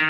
Hey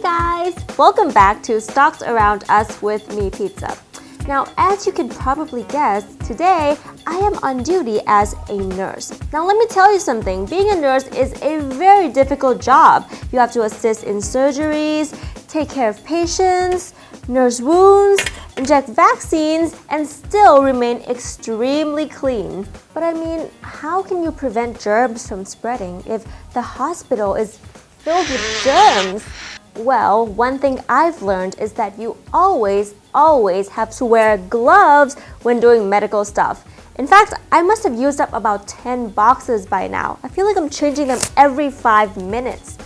guys! Welcome back to Stocks Around Us with me, Pizza. Now, as you can probably guess, today I am on duty as a nurse. Now, let me tell you something. Being a nurse is a very difficult job. You have to assist in surgeries, take care of patients, nurse wounds, inject vaccines, and still remain extremely clean. But I mean, how can you prevent germs from spreading if the hospital is filled with germs? Well, one thing I've learned is that you always have to wear gloves when doing medical stuff. In fact, I must have used up about 10 boxes by now. I feel like I'm changing them every 5 minutes.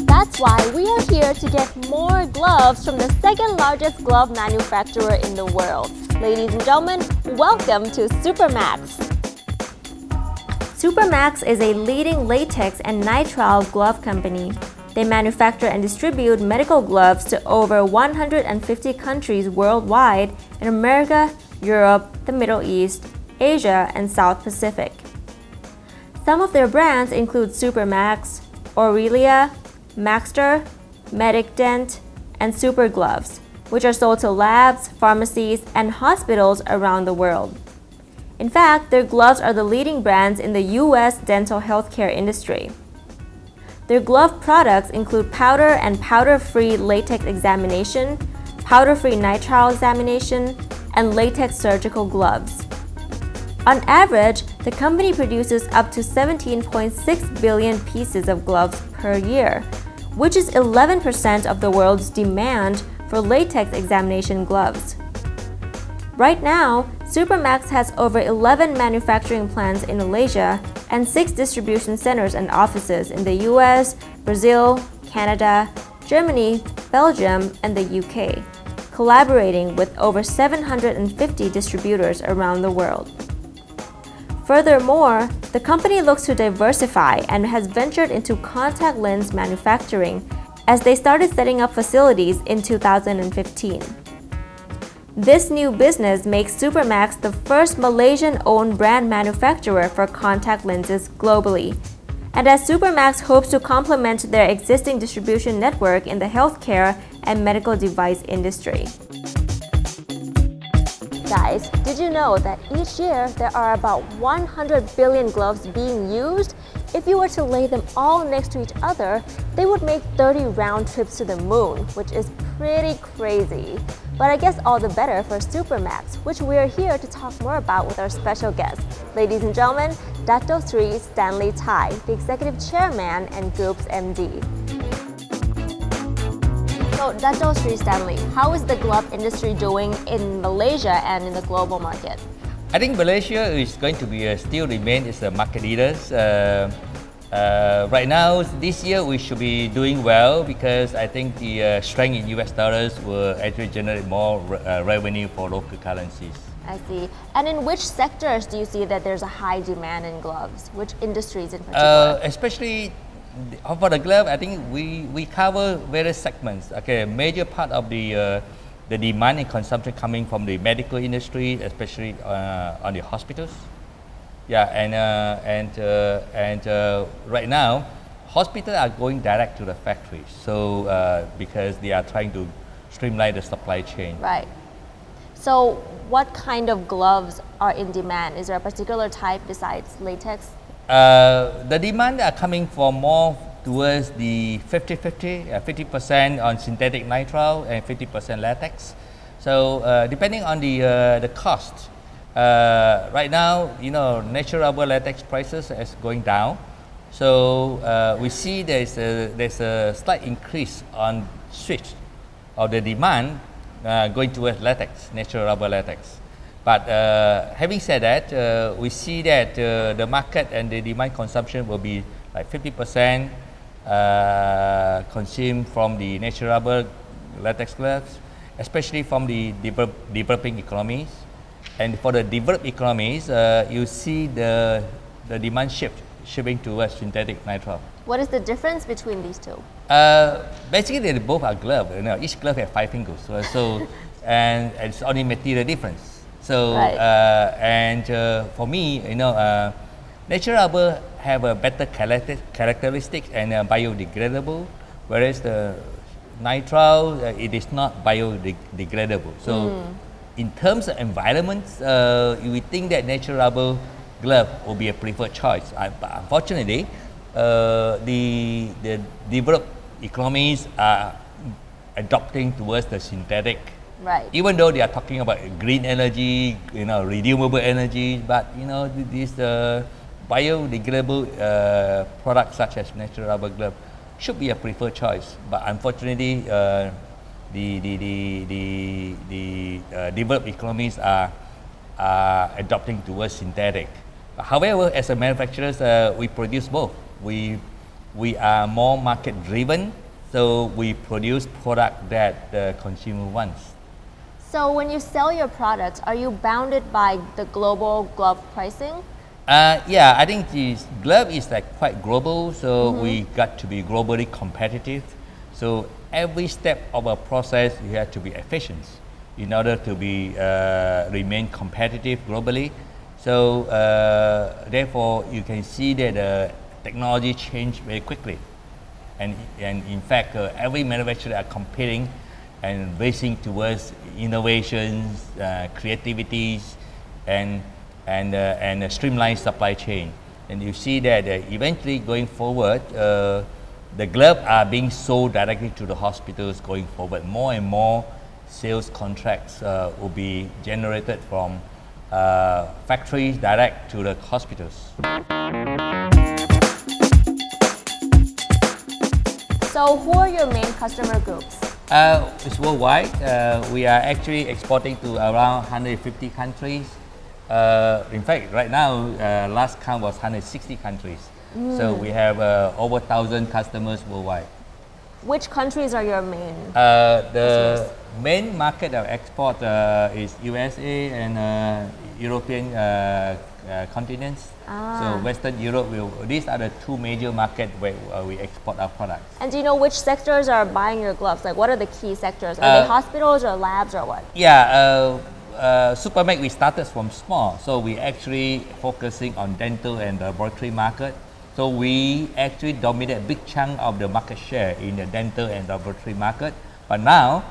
That's why we are here to get more gloves from the second largest glove manufacturer in the world. Ladies and gentlemen, welcome to Supermax. Supermax is a leading latex and nitrile glove company. They manufacture and distribute medical gloves to over 150 countries worldwide in America, Europe, the Middle East, Asia, and South Pacific. Some of their brands include Supermax, Aurelia, Maxter, MedicDent, and Super Gloves, which are sold to labs, pharmacies, and hospitals around the world. In fact, their gloves are the leading brands in the U.S. dental healthcare industry. Their glove products include powder and powder-free latex examination, powder-free nitrile examination, and latex surgical gloves. On average, the company produces up to 17.6 billion pieces of gloves per year, which is 11% of the world's demand for latex examination gloves. Right now, Supermax has over 11 manufacturing plants in Malaysia and 6 distribution centers and offices in the US, Brazil, Canada, Germany, Belgium, and the UK, collaborating with over 750 distributors around the world. Furthermore, the company looks to diversify and has ventured into contact lens manufacturing as they started setting up facilities in 2015. This new business makes Supermax the first Malaysian-owned brand manufacturer for contact lenses globally. And as Supermax hopes to complement their existing distribution network in the healthcare and medical device industry. Guys, did you know that each year there are about 100 billion gloves being used? If you were to lay them all next to each other, they would make 30 round trips to the moon, which is pretty crazy. But I guess all the better for Supermax, which we are here to talk more about with our special guest. Ladies and gentlemen, Dato Sri Stanley Tai, the Executive Chairman and Group's MD. So, Dato Sri Stanley, how is the glove industry doing in Malaysia and in the global market? I think Malaysia is going to be still remain as the market leaders. Right now, this year we should be doing well because I think the strength in US dollars will actually generate more revenue for local currencies. I see. And in which sectors do you see that there's a high demand in gloves? Which industries in particular? Especially for the glove, I think we cover various segments. Okay, major part of the demand and consumption coming from the medical industry, especially on the hospitals. Yeah, and right now, hospitals are going direct to the factories. So because they are trying to streamline the supply chain. Right. So what kind of gloves are in demand? Is there a particular type besides latex? The demand are coming for more towards the 50-50, 50% on synthetic nitrile and 50% latex. So depending on the cost, right now, you know, natural rubber latex prices is going down. So we see there's a slight increase on switch of the demand going towards latex, natural rubber latex. But having said that, we see that the market and the demand consumption will be like 50% consumed from the natural rubber latex gloves, especially from the developing economies. And for the developed economies, you see the demand shifting towards synthetic nitrile. What is the difference between these two? Basically, they both are gloves. You know, each glove has 5 fingers. And it's only material difference. So, Right. for me, natural rubber have a better characteristics and biodegradable, whereas the nitrile it is not biodegradable. So, in terms of environment, you would think that natural rubber glove will be a preferred choice. But unfortunately, the developed economies are adopting towards the synthetic. Right. Even though they are talking about green energy, renewable energy, but these biodegradable products such as natural rubber glove should be a preferred choice. But unfortunately, the developed economies are adopting towards synthetic. However, as a manufacturers, we produce both. We are more market driven, so we produce product that the consumer wants. So when you sell your products, are you bounded by the global glove pricing? Yeah, I think the glove is like quite global, so we got to be globally competitive. So every step of a process, you have to be efficient in order to be remain competitive globally. So therefore, you can see that the technology change very quickly, and in fact, every manufacturer are competing and racing towards innovations, creativities, and a streamlined supply chain. And you see that eventually going forward, the gloves are being sold directly to the hospitals going forward. More and more sales contracts will be generated from factories direct to the hospitals. So who are your main customer groups? It's worldwide. We are actually exporting to around 150 countries. In fact, right now, last count was 160 countries. So we have over 1,000 customers worldwide. Which countries are your main? The main market of export is USA and European continents. So Western Europe, these are the two major markets where we export our products. And do you know which sectors are buying your gloves? Like, what are the key sectors? Are they hospitals or labs or what? Yeah, Supermac, we started from small. So we actually focusing on dental and laboratory market. So we actually dominate a big chunk of the market share in the dental and laboratory market. But now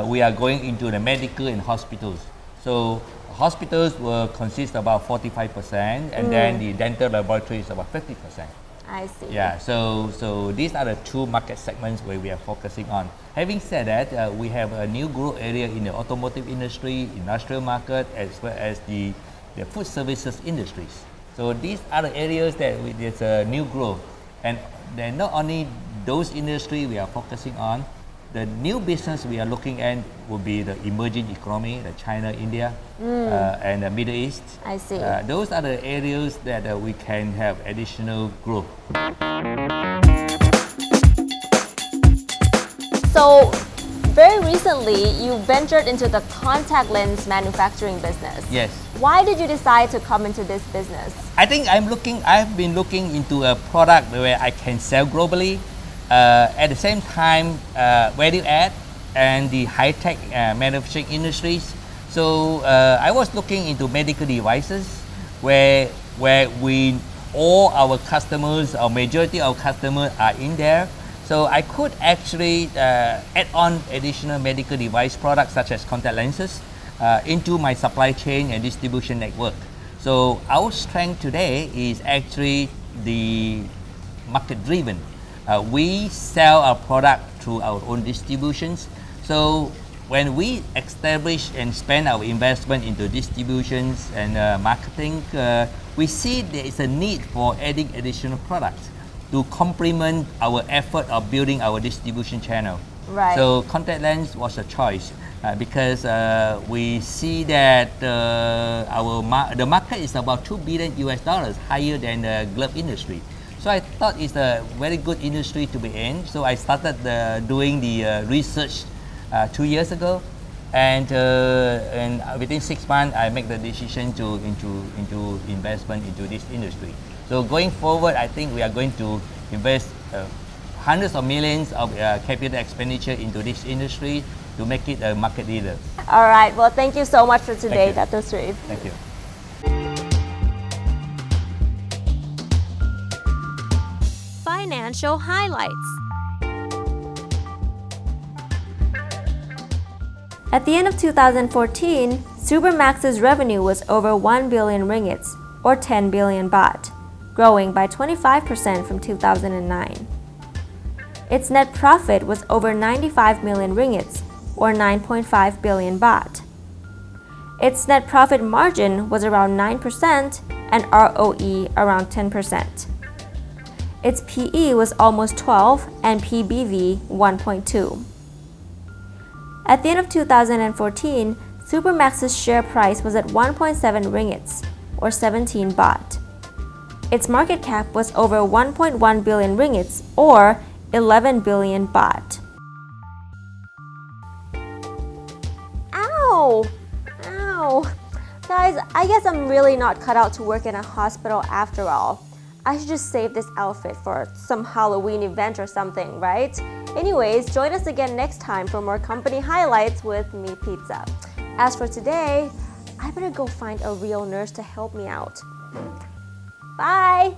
we are going into the medical and hospitals. So hospitals will consist about 45%, and then the dental laboratory is about 50%. I see. Yeah, so these are the two market segments where we are focusing on. Having said that, we have a new growth area in the automotive industry, industrial market, as well as the food services industries. So these are the areas that there's a new growth. And then not only those industries we are focusing on, the new business we are looking at will be the emerging economy, like China, India, and the Middle East. I see. Those are the areas that we can have additional growth. So, very recently, you ventured into the contact lens manufacturing business. Yes. Why did you decide to come into this business? I think I've been looking into a product where I can sell globally. At the same time, value add and the high-tech manufacturing industries. So I was looking into medical devices where all our customers, or majority of our customers are in there. So I could actually add on additional medical device products such as contact lenses into my supply chain and distribution network. So our strength today is actually the market driven. We sell our product through our own distributions. So when we establish and spend our investment into distributions and marketing, we see there is a need for adding additional products to complement our effort of building our distribution channel. Right. So contact lens was a choice because we see that the market is about $2 billion higher than the glove industry. So I thought it's a very good industry to be in. So I started doing the research 2 years ago, and within 6 months, I make the decision to into investment into this industry. So going forward, I think we are going to invest hundreds of millions of capital expenditure into this industry to make it a market leader. All right. Well, thank you so much for today, Thank you. Dr. Sri. Thank you. Financial highlights. At the end of 2014, Supermax's revenue was over 1 billion ringgits, or 10 billion baht, growing by 25% from 2009. Its net profit was over 95 million ringgits, or 9.5 billion baht. Its net profit margin was around 9% and ROE around 10%. Its PE was almost 12 and PBV 1.2. At the end of 2014, Supermax's share price was at 1.7 ringgits, or 17 baht. Its market cap was over 1.1 billion ringgits, or 11 billion baht. Ow! Ow! Guys, I guess I'm really not cut out to work in a hospital after all. I should just save this outfit for some Halloween event or something, right? Anyways, join us again next time for more company highlights with Me Pizza. As for today, I better go find a real nurse to help me out. Bye!